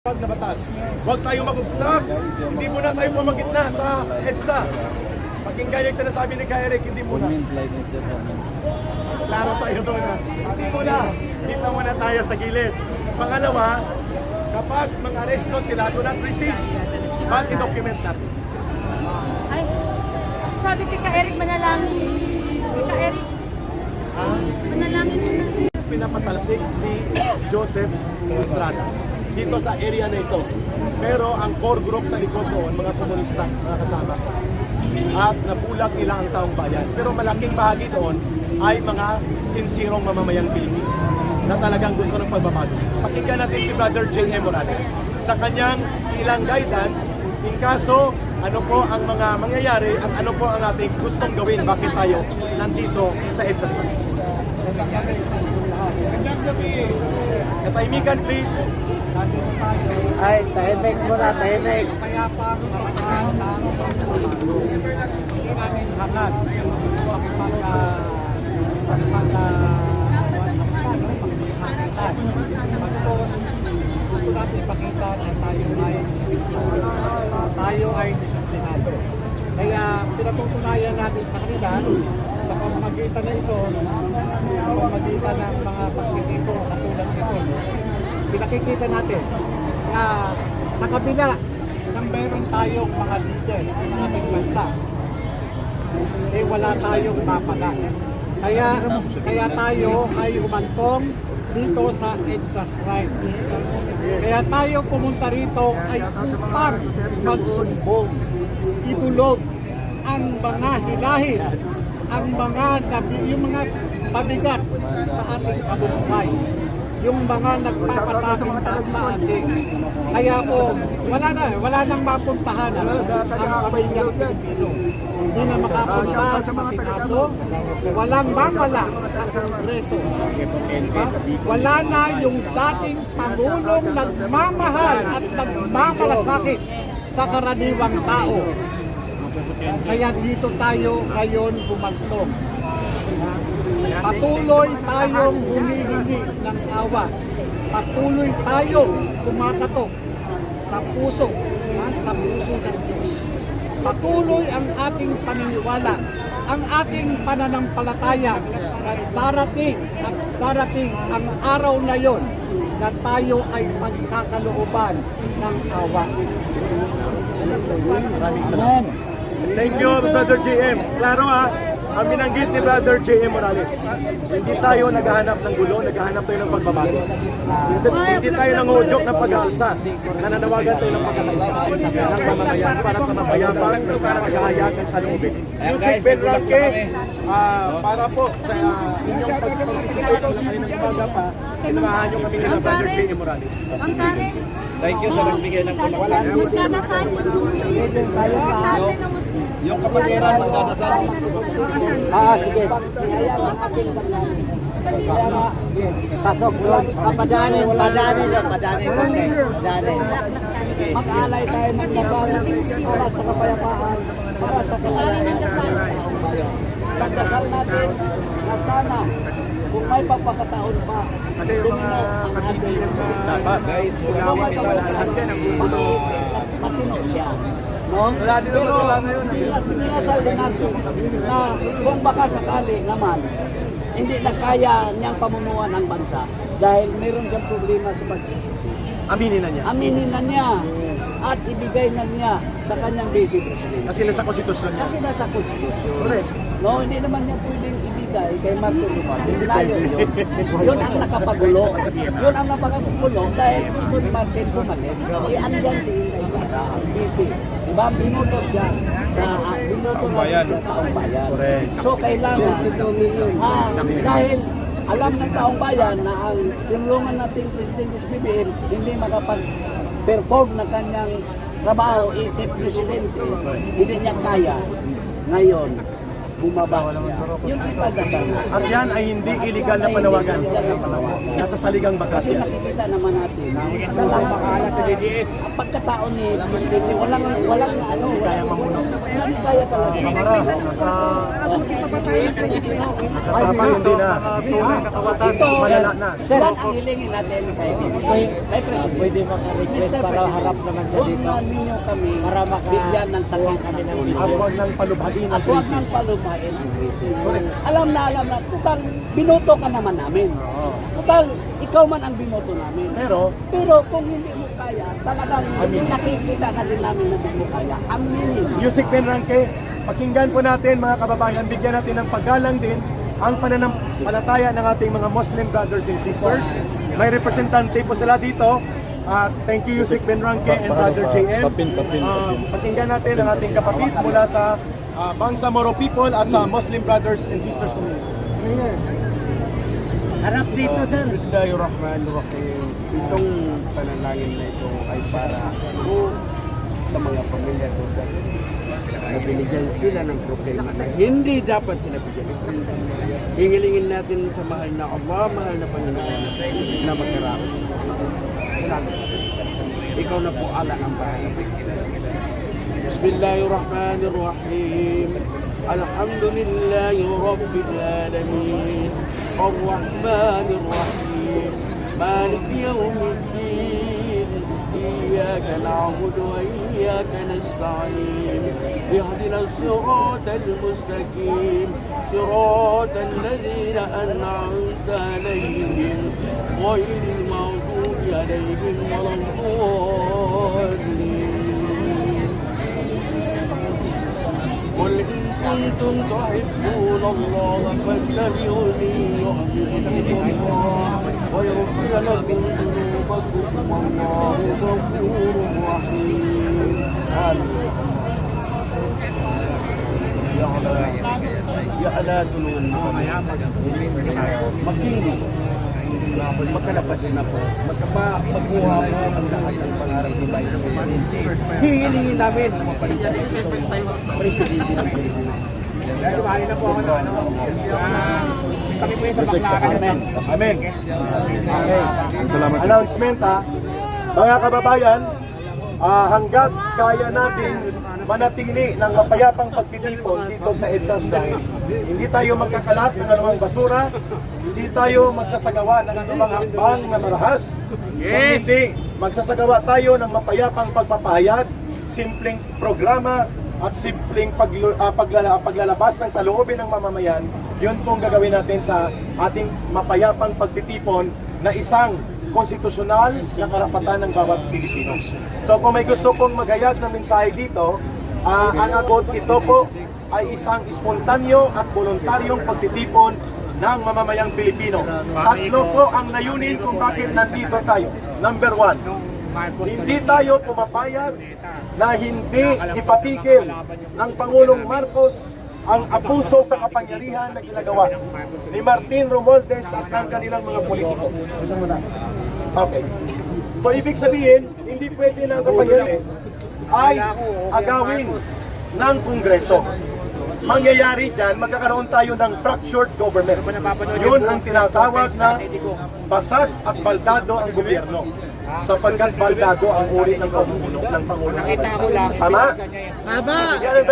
na batas. Huwag tayo mag-obstruct. Hindi muna tayo pumagitna sa EDSA. Pakinggan yung sinasabi ni Eric, hindi muna. Klaro tayo doon na. Hindi muna. Dito muna tayo sa gilid. Pangalawa, kapag mang-aresto sila, do not resist. But i-document natin. Ay, sabi kay Eric manalangin. Kay Eric, manalangin mo na. Pinapatalsik si Joseph Estrada dito sa area na ito. Pero ang core group sa likod doon, mga komunista, mga kasama. At nabulag nila ang taong bayan. Pero malaking bahagi doon ay mga sinsirong mamamayang Pilipino na talagang gusto ng pagbabago. Pakinggan natin si Brother J.M. Morales sa kanyang ilang guidance in kaso ano po ang mga mangyayari at ano po ang ating gustong gawin, bakit tayo nandito sa EDSA. Katahimikan please. Ay, tahimik muna, tahimik. Kaya pa ang hindi namin hangad gusto natin ipakita na tayo ay disiplinado. Kaya pinatutunayan natin sa kanila sa pamamagitan na ito, sa pamamagitan ng mga pagtitipong katulad nito, pinakikita natin na sa kabila ng meron tayong mga leader sa ating bansa, eh wala tayong mapala. Kaya tayo ay umantong dito sa EDSA Shrine. Kaya tayo pumunta rito ay upang magsumbong, idulog ang mga hilahin, yung mga pabigat sa ating kabubuhay, yung mga nagpapasakit sa ating. Kaya po, wala nang mapuntahan ang pamilyang Pilipino. Hindi na makapunta sa Senado, walang mamala sa Kongreso. Wala na yung dating Pangulong nagmamahal at nagmamalasakit sa karaniwang tao. Kaya dito tayo ngayon bumagtong. Patuloy tayong humihingi ng awa. Patuloy tayong kumakatok sa puso ng Diyos. Patuloy ang ating paniniwala, ang ating pananampalataya na darating ang araw na yon na tayo ay magkakalooban ng awa. Maraming salamat. Thank you, Brother JM. Klaro ang binanggit ni Brother J.M. Morales. Hindi tayo naghahanap ng gulo, naghahanap tayo ng pagbabago. Hindi tayo nangudyok ng pag-aalsa. Nananawagan tayo ng pagkakaisa ng mamamayan para sa mapayapang paghahayagan sa loobin. Music Ben Ranke, para po sa inyong pag-participate sa kanilang umaga pa, sinamahan nyo kami nila Brother J.M. Morales. Ang Karen, Thank you sa nagbigay ng palawalan. magdadasal yung Muslim. Kasi dati ng Muslim. Yung kapatiran magdadasal. Sige. Pasok doon. Padanin. Mag-alay tayo ng dasal para sa kapayapaan, para sa kasalanan. Pagdasal natin na sana kung may pagpakataon pa, lumino ang ating Dapat. Guys, huwag kami pinawakasan dyan ang matino siya. No? Pero pinasal din natin na kung baka sakali naman hindi na kaya niyang pamunuan ang bansa dahil meron siyang problema sa pag-iisip. Aminin na niya. Aminin na niya at ibigay na niya sa kanyang vice president. Kasi nasa konstitusyon niya. Kasi nasa konstitusyon. Correct. No, hindi naman niya pwedeng ibigay kay Martin Romualdez. Layo yun. Yun ang nakapagulo. Yun ang nakapagulo dahil gusto ni Martin bumalik. Andyan si Inday Sara, ang CP. Diba? Binoto siya sa binoto natin sa taong bayan. Correct. So kailangan dahil alam ng taong bayan na ang tinulungan nating Presidente SBBM hindi makapag-perform ng kanyang trabaho isip Presidente, hindi niya kaya. Ngayon, bumaba siya. Yung ipagdasal. At yan ay hindi illegal na panawagan. Illegal na panawagan. Nasa saligang batas Kasi yan. nakikita naman natin, sa lahat sa DDS, ang pagkatao ni Presidente, walang ano, kaya mamuno. Walang kaya talaga. Kapag hindi na. Ito, Malala na. sir, yan ang hilingin natin kay Presidente. Pwede maka-request Mr. para President, harap naman sa huwag dito. na ninyo kami Para bigyan ng sakit kami ng ng At huwag nang palubhain ang at huwag nang krisis. palubain ang krisis. Alam na, total, binoto ka naman namin. Total, ikaw man ang binoto namin. Pero, Kung hindi mo kaya, talagang Amin. nakikita na din namin na hindi mo kaya. Aminin. Yusik Benranque, pakinggan po natin mga kababayan, bigyan natin ng paggalang din ang pananampalataya ng ating mga Muslim brothers and sisters. May representante po sila dito. Thank you Yusik Benranque and Brother JM. Pakinggan natin ang ating kapatid mula sa Bangsamoro people at sa Muslim brothers and sisters community. Harap dito, sir. Bismillahirrahmanirrahim. Itong panalangin na ito ay para po sa mga pamilya ko na binigyan sila ng problema na hindi dapat sila bigyan. Hingilingin natin sa mahal na Allah, mahal na Panginoon na magkaraos. Salamat. Ikaw na po ala ang bahala. Bismillahirrahmanirrahim. Alhamdulillahi Rabbil Alamin. الرحمن الرحيم مالك يوم الدين إياك نعبد وإياك نستعين اهدنا الصراط المستقيم صراط الذين أنعمت عليهم غير المغضوب عليهم ولا الضالين قل إن كنتم تحبون الله فاتبعوني يحببكم الله ويغفر لكم ذنوبكم والله غفور رحيم آمين Ya Allah tulungan mo kami. Magkindi. Magkalabas na po. Magkuha mo ang lahat ng pangarap ng bayan sa Panginoon. Hihilingin namin na mapalitan ito sa Presidente ng Pilipinas. Dahil na po ako na kami po yung sa Baclaran. Amen. Okay. Salamat. Announcement mga kababayan, hanggat kaya natin manatili ng mapayapang pagtitipon dito sa EDSA Shrine, hindi tayo magkakalat ng anumang basura, hindi tayo magsasagawa ng anumang hakbang na marahas, hindi magsasagawa tayo ng mapayapang pagpapahayag, simpleng programa at simpleng paglalabas ng saloobin ng mamamayan. Yun pong gagawin natin sa ating mapayapang pagtitipon na isang konstitusyonal na karapatan ng bawat Pilipino. So kung may gusto pong magayag ng mensahe dito, ang abot ito po ay isang espontanyo at voluntaryong pagtitipon ng mamamayang Pilipino. Tatlo po ang layunin kung bakit nandito tayo. Number one, hindi tayo pumapayag na hindi ipatigil ng Pangulong Marcos ang abuso sa kapangyarihan na ginagawa ni Martin Romualdez at ng kanilang mga politiko. Okay. So ibig sabihin, hindi pwede na ang kapangyarihan ay agawin ng Kongreso. Mangyayari dyan, magkakaroon tayo ng fractured government. Yun ang tinatawag na basag at baldado ang gobyerno. Sapagkat baldado ang uri ng Pangulo. Tama? Tama! Yan ang